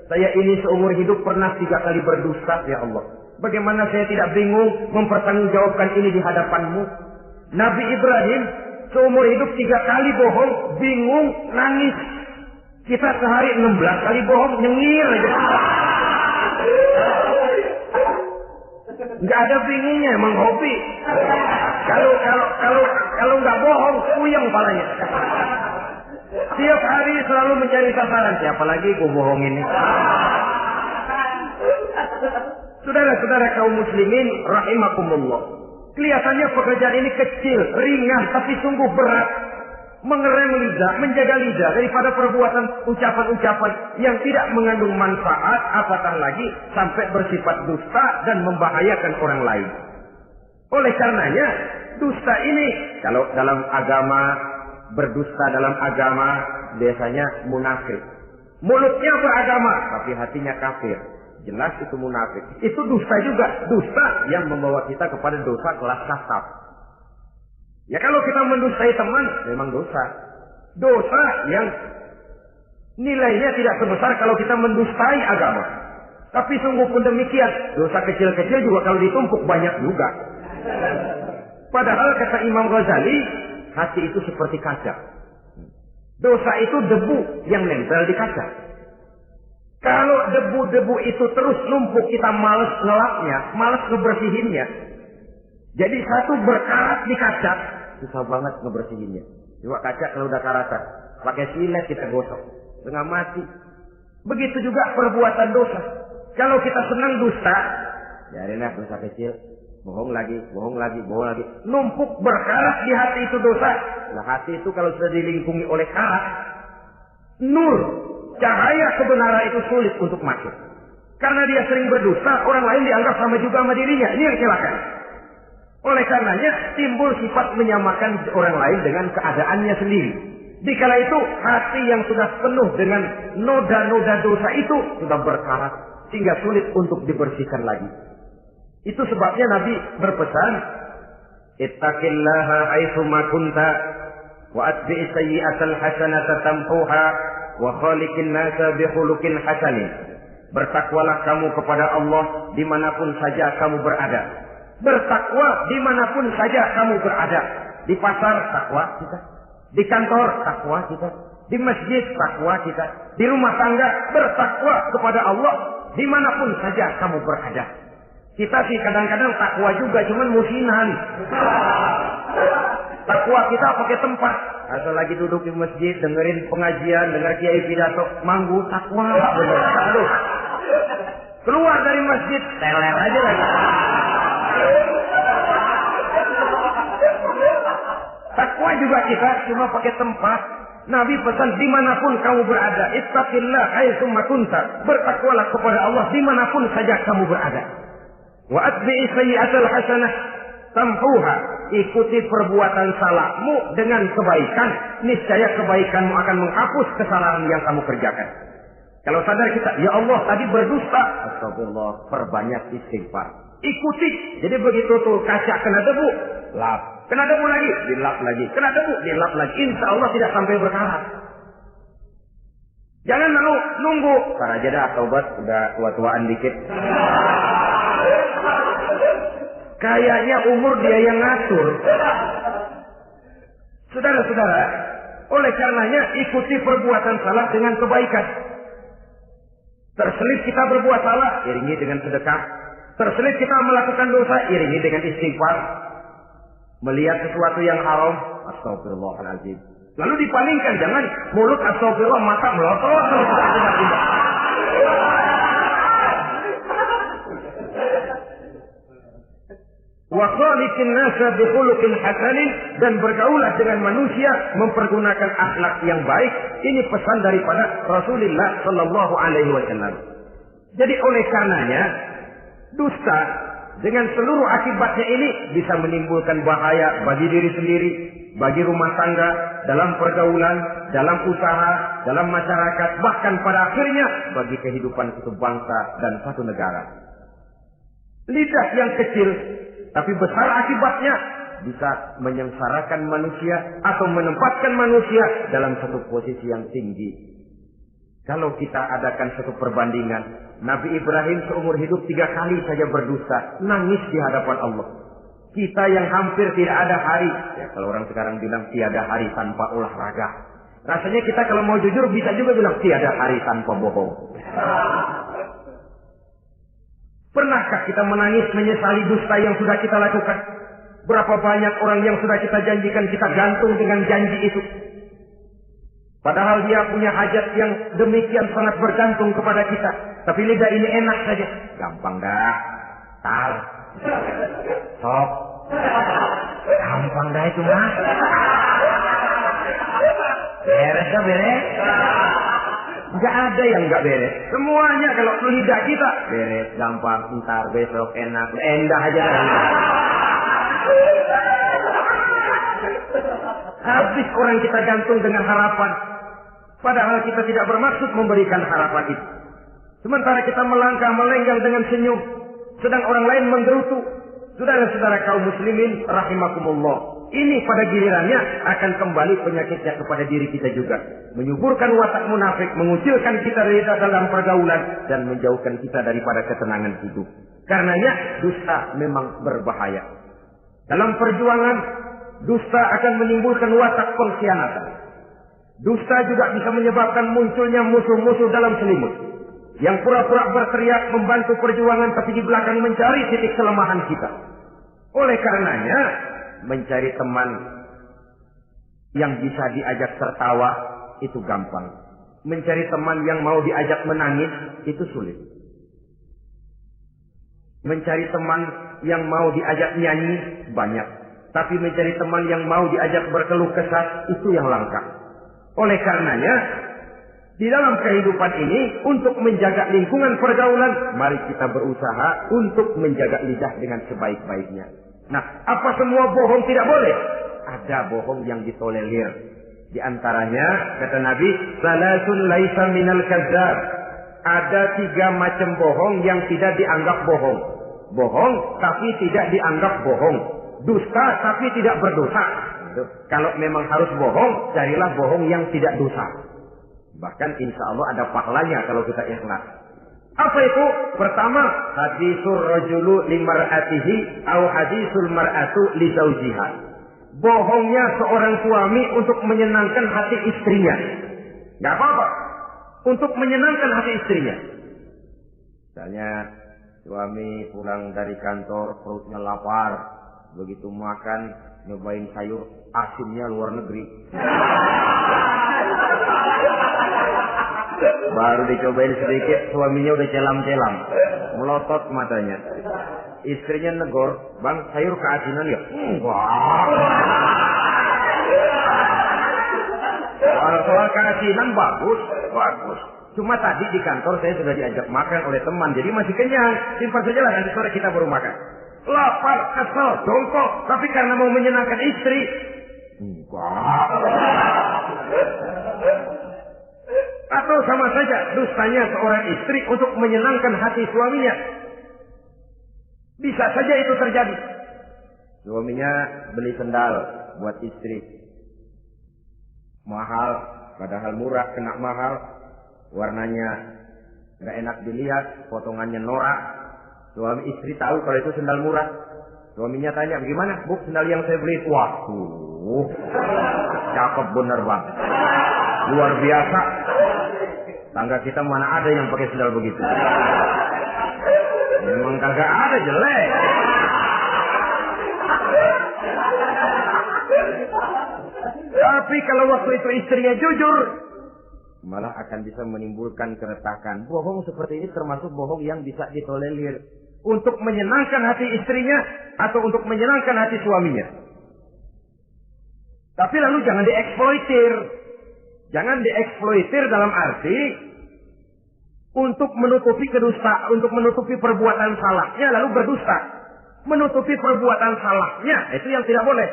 "Saya ini seumur hidup pernah 3 kali berdusta, ya Allah. Bagaimana saya tidak bingung mempertanggungjawabkan ini di hadapanmu?" Nabi Ibrahim seumur hidup 3 kali bohong, bingung, nangis. Kita sehari 16 kali bohong, nyengir aja. Nggak ada bingungnya, emang hobi. Kalau nggak bohong, puyeng palanya. Tiap hari selalu mencari sasaran. Siapa lagi gue bohong ini? Saudara-saudara kaum muslimin rahimakumullah. Kelihatannya pekerjaan ini kecil, ringan, tapi sungguh berat. Mengerem lidah, menjaga lidah daripada perbuatan ucapan-ucapan yang tidak mengandung manfaat, apatah lagi sampai bersifat dusta dan membahayakan orang lain. Oleh karenanya, dusta ini kalau dalam agama, berdusta dalam agama biasanya munafik. Mulutnya beragama, tapi hatinya kafir. Jelas itu munafik. Itu dusta juga, dusta yang membawa kita kepada dosa kelas kasar. Ya kalau kita mendustai teman, memang dosa. Dosa yang nilainya tidak sebesar kalau kita mendustai agama. Tapi sungguh pun demikian, dosa kecil-kecil juga kalau ditumpuk banyak juga. Padahal kata Imam Ghazali, hati itu seperti kaca. Dosa itu debu yang nempel di kaca. Kalau debu-debu itu terus numpuk, kita malas ngelapnya, malas ngebersihinnya. Jadi satu berkarat di kaca, susah banget ngebersihinnya. Coba kaca kalau udah karatan, pakai silet kita gosok, setengah mati. Begitu juga perbuatan dosa. Kalau kita senang dusta, biarinlah dosa kecil, bohong lagi, bohong lagi, bohong lagi. Numpuk berkarat di hati itu dosa. Nah hati itu kalau sudah dilingkungi oleh karat, nur, cahaya kebenaran itu sulit untuk masuk. Karena dia sering berdusta, orang lain dianggap sama juga sama dirinya. Ini yang celaka. Oleh karenanya timbul sifat menyamakan orang lain dengan keadaannya sendiri. Dikala itu hati yang sudah penuh dengan noda-noda dosa itu sudah berkarat sehingga sulit untuk dibersihkan lagi. Itu sebabnya Nabi berpesan, ittaqillaha haitsu ma kunta wa atbi'is sayyi'atal hasanata tamhuha wa khaliqin nasa bi khuluqin hasanin. Bertakwalah kamu kepada Allah dimanapun saja kamu berada. Bertakwa dimanapun saja kamu berada. Di pasar takwa kita, di kantor takwa kita, di masjid takwa kita, di rumah tangga bertakwa kepada Allah dimanapun saja kamu berada. Kita sih kadang-kadang takwa juga, cuman musinan. Takwa kita pakai tempat. Atau lagi duduk di masjid, dengerin pengajian, denger kiai pidato, manggu takwa bener. Aduh. Keluar dari masjid, teler aja lagi. Takwa juga kita cuma pakai tempat. Nabi pesan dimanapun kamu berada, ittaqillah haitsu ma kunta. Bertakwalah kepada Allah dimanapun saja kamu berada. Wa atbi'i sayyi'atal hasanah tamhuha. Ikuti perbuatan salahmu dengan kebaikan, niscaya kebaikanmu akan menghapus kesalahan yang kamu kerjakan. Kalau sadar kita, ya Allah tadi berdusta, astagfirullah, perbanyak istighfar. Ikuti. Jadi begitu tuh kaca kena debu, lap. Kena debu lagi, dilap lagi. Kena debu, dilap lagi. Insya Allah tidak sampai berkarat. Jangan lalu nunggu. Ntar aja dah taubat, udah tua-tuaan dikit. Kayaknya umur dia yang ngatur. Saudara-saudara, oleh karenanya ikuti perbuatan salah dengan kebaikan. Terselip kita berbuat salah, iringi dengan sedekah. Terselip kita melakukan dosa, iringi dengan istighfar. Melihat sesuatu yang haram, astagfirullahaladzim. Lalu dipalingkan, jangan mulut astagfirullah, mata melotot. Wa khaliqin nasa bi khuluqin hasanin, dan bergaulah dengan manusia mempergunakan akhlak yang baik. Ini pesan daripada Rasulullah sallallahu alaihi wasallam. Jadi oleh karenanya dusta dengan seluruh akibatnya ini bisa menimbulkan bahaya bagi diri sendiri, bagi rumah tangga, dalam pergaulan, dalam usaha, dalam masyarakat, bahkan pada akhirnya bagi kehidupan suatu bangsa dan satu negara. Lidah yang kecil tapi besar akibatnya bisa menyengsarakan manusia atau menempatkan manusia dalam satu posisi yang tinggi. Kalau kita adakan satu perbandingan, Nabi Ibrahim seumur hidup 3 kali saja berdusta, nangis di hadapan Allah. Kita yang hampir tidak ada hari, ya kalau orang sekarang bilang tiada hari tanpa olahraga. Rasanya kita kalau mau jujur bisa juga bilang tiada hari tanpa bohong. Pernahkah kita menangis menyesali dusta yang sudah kita lakukan? Berapa banyak orang yang sudah kita janjikan, kita gantung dengan janji itu. Padahal dia punya hajat yang demikian sangat bergantung kepada kita. Tapi lidah ini enak saja. Gampang dah. Tar. Sok. Gampang dah itu mah. Beres dah beres. Enggak ada yang enggak beres. Semuanya kalau lidah kita beres, gampang, ntar, besok, enak, endah aja dah. Habis orang kita gantung dengan harapan. Padahal kita tidak bermaksud memberikan harapan itu. Sementara kita melangkah melenggang dengan senyum, sedang orang lain menggerutu. Saudara-saudara kaum muslimin rahimakumullah, ini pada gilirannya akan kembali penyakitnya kepada diri kita juga, menyuburkan watak munafik, mengucilkan kita dari dalam pergaulan, dan menjauhkan kita daripada ketenangan hidup. Karenanya dusta memang berbahaya. Dalam perjuangan, dusta akan menimbulkan watak pengkhianatan. Dusta juga bisa menyebabkan munculnya musuh-musuh dalam selimut, yang pura-pura berteriak membantu perjuangan tapi di belakang mencari titik kelemahan kita. Oleh karenanya, mencari teman yang bisa diajak tertawa itu gampang. Mencari teman yang mau diajak menangis itu sulit. Mencari teman yang mau diajak nyanyi banyak. Tapi mencari teman yang mau diajak berkeluh kesah itu yang langka. Oleh karenanya, di dalam kehidupan ini, untuk menjaga lingkungan pergaulan, mari kita berusaha untuk menjaga lidah dengan sebaik-baiknya. Nah, apa semua bohong tidak boleh? Ada bohong yang ditolerir. Di antaranya, kata Nabi, salasun laisa minal kadzdzab. Ada 3 macam bohong yang tidak dianggap bohong. Bohong tapi tidak dianggap bohong. Dusta tapi tidak berdosa. Kalau memang harus bohong, carilah bohong yang tidak dosa. Bahkan insya Allah ada pahalanya kalau kita ikhlas. Apa itu? Pertama, hadisul rajulu limar'atihi au hadisul mar'atu li zaujiha. Bohongnya seorang suami untuk menyenangkan hati istrinya. Gak apa-apa. Untuk menyenangkan hati istrinya. Misalnya suami pulang dari kantor perutnya lapar, begitu makan nyobain sayur asinnya luar negeri. Baru dicobain sedikit, suaminya udah celam-celam, melotot matanya. Istrinya negor, bang sayur keasinan ya? Enggak. Soal keasinan bagus, bagus. Cuma tadi di kantor saya sudah diajak makan oleh teman, jadi masih kenyang. Simpan saja lah, nanti sore kita baru makan. Lapar, kesel, jongkok, tapi karena mau menyenangkan istri. Enggak. Atau sama saja dustanya seorang istri untuk menyenangkan hati suaminya. Bisa saja itu terjadi. Suaminya beli sendal buat istri. Mahal, padahal murah, kena mahal. Warnanya nggak enak dilihat, potongannya norak. Suami istri tahu kalau itu sendal murah. Suaminya tanya, gimana Bu sendal yang saya beli? Waduh, cakep bener bang, luar biasa. Tangga kita mana ada yang pakai sendal begitu? Memang kagak ada, jelek. Tapi kalau waktu itu istrinya jujur, malah akan bisa menimbulkan keretakan. Bohong seperti ini termasuk bohong yang bisa ditolerir untuk menyenangkan hati istrinya atau untuk menyenangkan hati suaminya. Tapi lalu jangan dieksploitir. Jangan dieksploitir dalam arti untuk menutupi kedustaan, untuk menutupi perbuatan salahnya lalu berdusta. Menutupi perbuatan salahnya, itu yang tidak boleh.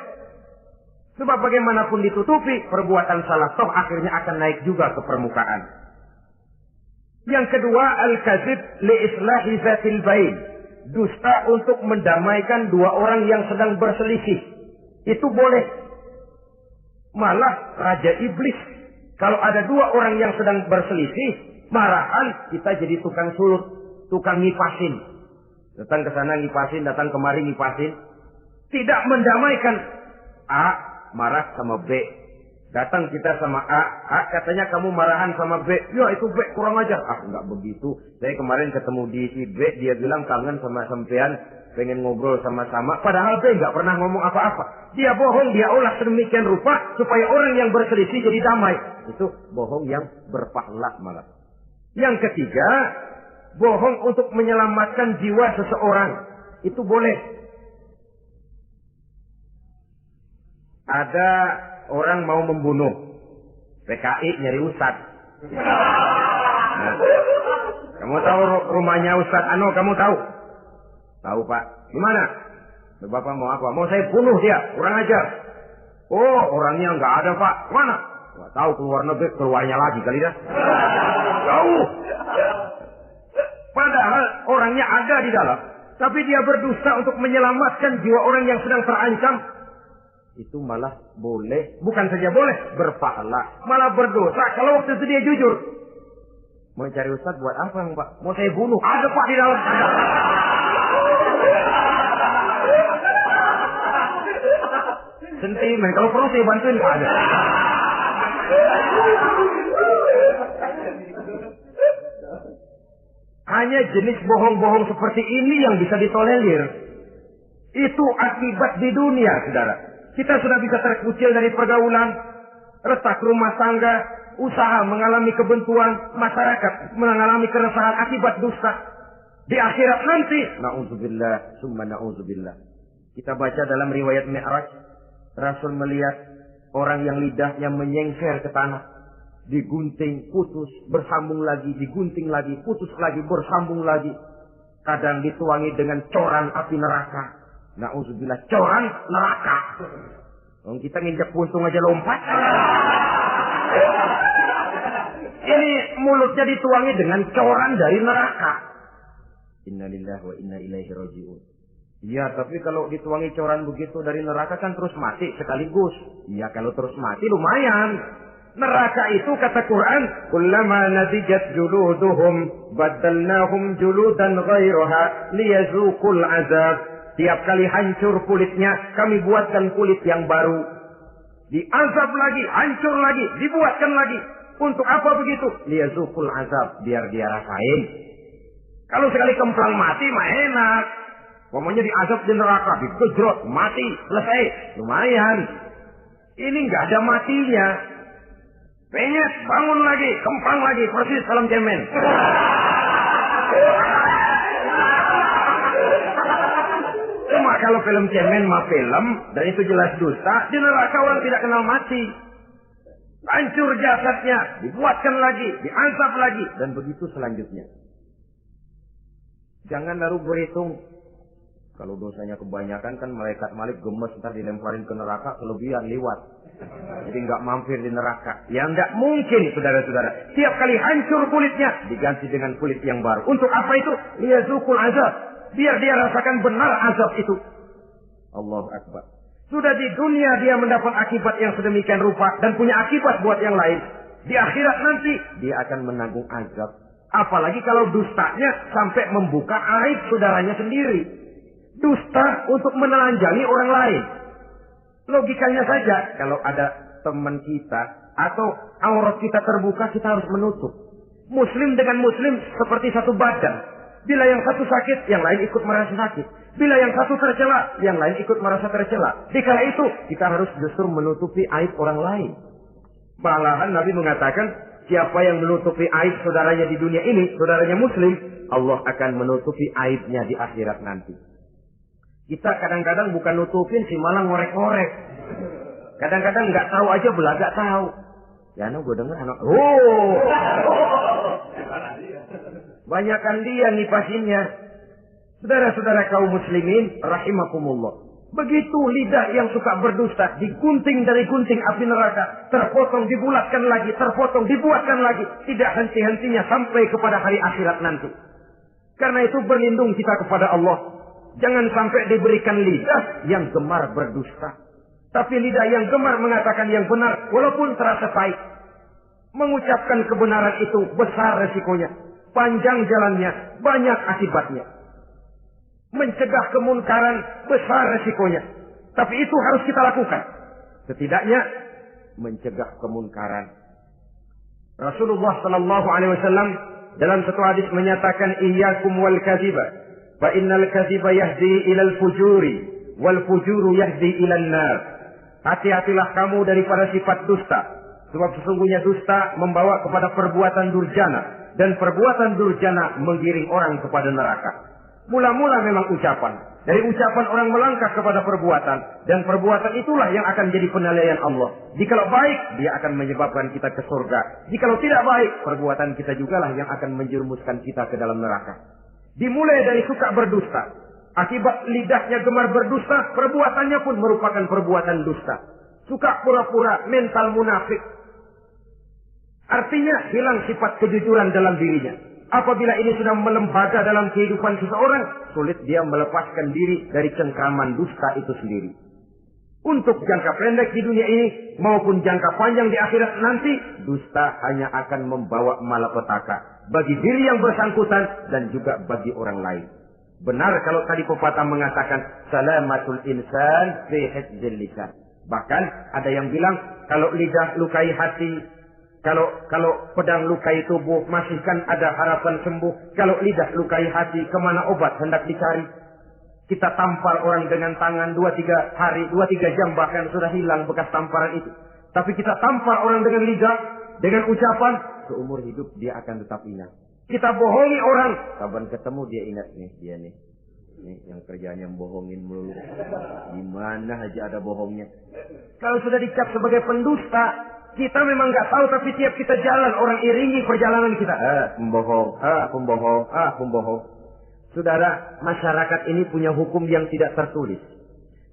Sebab bagaimanapun ditutupi, perbuatan salah toh akhirnya akan naik juga ke permukaan. Yang kedua, al-kadzib li islahi zatil bain. Dusta untuk mendamaikan dua orang yang sedang berselisih. Itu boleh. Malah Raja Iblis, kalau ada dua orang yang sedang berselisih, marahan kita jadi tukang sulut, tukang ngipasin. Datang ke sana ngipasin, datang kemari ngipasin. Tidak mendamaikan. A marah sama B. Datang kita sama A katanya kamu marahan sama B. Ya itu B kurang ajar. Enggak begitu. Saya kemarin ketemu di si B, dia bilang kangen sama sampean, pengen ngobrol sama-sama. Padahal B enggak pernah ngomong apa-apa. Dia bohong, dia olah sedemikian rupa supaya orang yang berselisih jadi damai. Itu bohong yang berpahala malah. Yang ketiga, bohong untuk menyelamatkan jiwa seseorang. Itu boleh. Ada orang mau membunuh. PKI nyari ustad. Nah, kamu tahu rumahnya Ustad Ano? Kamu tahu? Tahu Pak. Gimana? Bapak mau apa? Mau saya bunuh dia. Kurang ajar. Oh, orangnya nggak ada Pak. Mana? Nggak tahu, keluar negeri, keluarnya lagi kali dah. Jauh. Padahal orangnya ada di dalam. Tapi dia berdusta untuk menyelamatkan jiwa orang yang sedang terancam. Itu malah boleh, bukan saja boleh, berpahala. Malah berdosa kalau waktu itu dia jujur. Mau cari ustaz buat apa Pak? Mau saya bunuh? Ada Pak di dalam. Sentimen, kalau perlu saya bantuin Pak ada. Hanya jenis bohong-bohong seperti ini yang bisa ditolerir. Itu akibat di dunia, saudara. Kita sudah bisa terkucil dari pergaulan, retak rumah tangga, usaha mengalami kebentuan, masyarakat mengalami keresahan akibat dusta. Di akhirat nanti, na'udzubillah, summa na'udzubillah. Kita baca dalam riwayat Mi'raj, Rasul melihat orang yang lidahnya menyengker ke tanah, digunting, putus, bersambung lagi, digunting lagi, putus lagi, bersambung lagi. Kadang dituangi dengan coran api neraka. Na'udzubillah, coran neraka. Kita nginjak puntung aja lompat. Ini mulutnya dituangi dengan coran dari neraka. Innalillahi wa inna ilaihi raji'un. Iya, tapi kalau dituangi coran begitu dari neraka kan terus mati sekaligus. Iya, kalau terus mati lumayan. Neraka itu kata Quran, kullama nadijat juluduhum baddalnahum juludan ghairaha liyazuqul azab. Tiap kali hancur kulitnya, kami buatkan kulit yang baru. Diazab lagi, hancur lagi, dibuatkan lagi. Untuk apa begitu? Liyazuqul azab, biar dia rasain. Kalau sekali kemplang mati mah enak. Pokoknya diazab di neraka, digejrot, mati, selesai. Lumayan. Ini nggak ada matinya. Penyet, bangun lagi, kemplang lagi, persis salam cemen. Cuma kalau film cemen mah film, dan itu jelas dusta, di neraka orang tidak kenal mati. Hancur jasadnya, dibuatkan lagi, diazab lagi, dan begitu selanjutnya. Jangan lalu berhitung. Kalau dosanya kebanyakan kan malaikat Malik gemes, ntar dilemparin ke neraka, kelebihan liwat. Jadi nggak mampir di neraka. Ya nggak mungkin, saudara-saudara. Tiap kali hancur kulitnya, diganti dengan kulit yang baru. Untuk apa itu? Liyazuqul azab. Biar dia rasakan benar azab itu. Allahu Akbar. Sudah di dunia dia mendapat akibat yang sedemikian rupa dan punya akibat buat yang lain. Di akhirat nanti dia akan menanggung azab. Apalagi kalau dustanya sampai membuka aib saudaranya sendiri. Dusta untuk menelanjangi orang lain. Logikanya saja, kalau ada teman kita atau aurat kita terbuka, kita harus menutup. Muslim dengan muslim seperti satu badan. Bila yang satu sakit, yang lain ikut merasa sakit. Bila yang satu tercela, yang lain ikut merasa tercela. Dikala itu, kita harus justru menutupi aib orang lain. Malahan Nabi mengatakan, siapa yang menutupi aib saudaranya di dunia ini, saudaranya muslim, Allah akan menutupi aibnya di akhirat nanti. Kita kadang-kadang bukan nutupin sih, malah ngorek-ngorek. Kadang-kadang nggak tahu aja belagak tahu. Ya, gue denger anak. Banyakan dia ngipasinnya. Saudara-saudara kaum muslimin, rahimakumullah. Begitu lidah yang suka berdusta, digunting dari gunting api neraka, terpotong, dibulatkan lagi, terpotong, dibuatkan lagi, tidak henti-hentinya sampai kepada hari akhirat nanti. Karena itu berlindung kita kepada Allah. Jangan sampai diberikan lidah yang gemar berdusta. Tapi lidah yang gemar mengatakan yang benar, walaupun terasa pahit. Mengucapkan kebenaran itu besar resikonya. Panjang jalannya, banyak akibatnya. Mencegah kemunkaran, besar resikonya. Tapi itu harus kita lakukan. Setidaknya, mencegah kemunkaran. Rasulullah SAW dalam satu hadis menyatakan, Iyyakum wal kadhiba. Fa innal kadhiba yahdi ilal fujuri wal fujuru yahdi ilal nar. Hati-hatilah kamu daripada sifat dusta, sebab sesungguhnya dusta membawa kepada perbuatan durjana dan perbuatan durjana menggiring orang kepada neraka. Mula-mula memang ucapan. Dari ucapan orang melangkah kepada perbuatan. Dan perbuatan itulah yang akan jadi penilaian Allah. Jikalau baik, dia akan menyebabkan kita ke surga. Jikalau tidak baik, perbuatan kita jugalah yang akan menjerumuskan kita ke dalam neraka. Dimulai dari suka berdusta. Akibat lidahnya gemar berdusta, perbuatannya pun merupakan perbuatan dusta. Suka pura-pura, mental munafik. Artinya hilang sifat kejujuran dalam dirinya. Apabila ini sudah melembaga dalam kehidupan seseorang, sulit dia melepaskan diri dari cengkraman dusta itu sendiri. Untuk jangka pendek di dunia ini maupun jangka panjang di akhirat nanti, dusta hanya akan membawa malapetaka bagi diri yang bersangkutan dan juga bagi orang lain. Benar kalau tadi pepatah mengatakan salamatul insan fi hifdzil lisan. Bahkan ada yang bilang kalau lidah lukai hati, Kalau pedang lukai tubuh, masih kan ada harapan sembuh. Kalau lidah lukai hati, kemana obat hendak dicari? Kita tampar orang dengan tangan 2-3 hari, 2-3 jam bahkan sudah hilang bekas tamparan itu. Tapi kita tampar orang dengan lidah, dengan ucapan, seumur hidup dia akan tetap ingat. Kita bohongi orang, kapan ketemu dia ingat nih, dia nih. Nih yang kerjanya bohongin melulu. Di aja ada bohongnya. Kalau sudah dicap sebagai pendusta, kita memang nggak tahu, tapi tiap kita jalan orang iringi perjalanan kita. Pembohong. Saudara, masyarakat ini punya hukum yang tidak tertulis,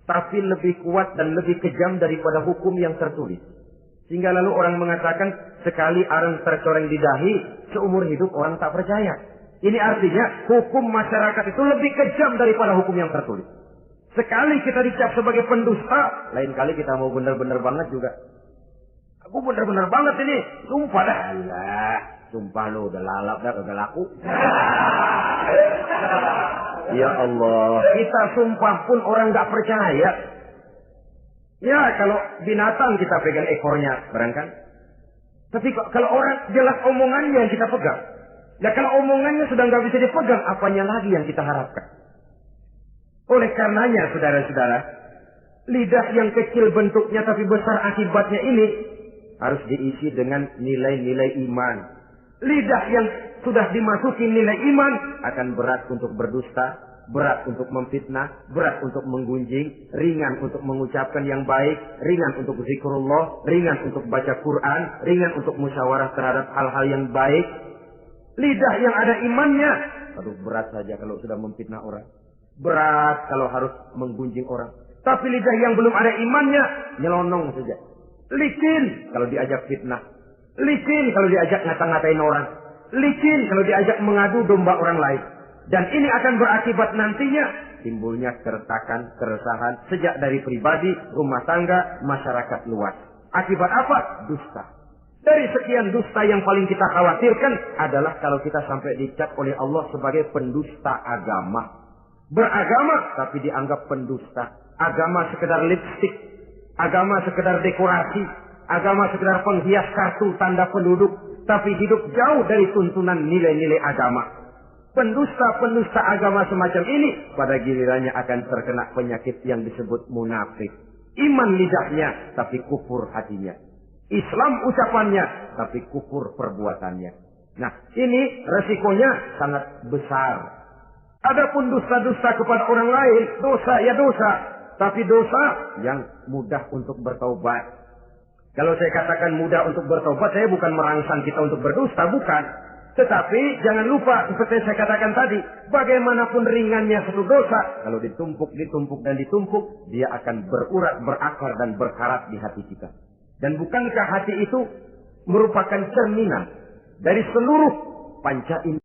tapi lebih kuat dan lebih kejam daripada hukum yang tertulis. Sehingga lalu orang mengatakan sekali arang tercoreng di dahi, seumur hidup orang tak percaya. Ini artinya hukum masyarakat itu lebih kejam daripada hukum yang tertulis. Sekali kita dicap sebagai pendusta, lain kali kita mau benar-benar banget juga. Aku benar-benar banget ini. Sumpah dah. Alah, sumpah lu udah lalap dah, udah laku. Ya Allah. Kita sumpah pun orang gak percaya. Ya kalau binatang kita pegang ekornya, barangkan. Tapi kalau orang jelas omongannya yang kita pegang. Ya kalau omongannya sudah gak bisa dipegang, apanya lagi yang kita harapkan? Oleh karenanya, saudara-saudara, lidah yang kecil bentuknya tapi besar akibatnya ini harus diisi dengan nilai-nilai iman. Lidah yang sudah dimasuki nilai iman akan berat untuk berdusta, berat untuk memfitnah, berat untuk menggunjing, ringan untuk mengucapkan yang baik, ringan untuk zikrullah, ringan untuk baca Quran, ringan untuk musyawarah terhadap hal-hal yang baik. Lidah yang ada imannya, aduh berat saja kalau sudah memfitnah orang. Berat kalau harus menggunjing orang. Tapi lidah yang belum ada imannya, nyelonong saja. Licin kalau diajak fitnah. Licin kalau diajak ngata-ngatain orang. Licin kalau diajak mengadu domba orang lain. Dan ini akan berakibat nantinya timbulnya keretakan, keresahan sejak dari pribadi, rumah tangga, masyarakat luas. Akibat apa? Dusta. Dari sekian dusta yang paling kita khawatirkan adalah kalau kita sampai dicap oleh Allah sebagai pendusta agama. Beragama tapi dianggap pendusta. Agama sekedar lipstik. Agama sekedar dekorasi, agama sekedar penghias kartu tanda penduduk, tapi hidup jauh dari tuntunan nilai-nilai agama. Pendusta-pendusta agama semacam ini pada gilirannya akan terkena penyakit yang disebut munafik. Iman lidahnya, tapi kufur hatinya. Islam ucapannya, tapi kufur perbuatannya. Nah, ini resikonya sangat besar. Adapun dusta-dusta kepada orang lain, dosa ya dosa. Tapi dosa yang mudah untuk bertobat. Kalau saya katakan mudah untuk bertobat, saya bukan merangsang kita untuk berdusta, bukan. Tetapi jangan lupa, seperti saya katakan tadi, bagaimanapun ringannya satu dosa, kalau ditumpuk, dia akan berurat, berakar, dan berkarat di hati kita. Dan bukankah hati itu merupakan cerminan dari seluruh panca indera?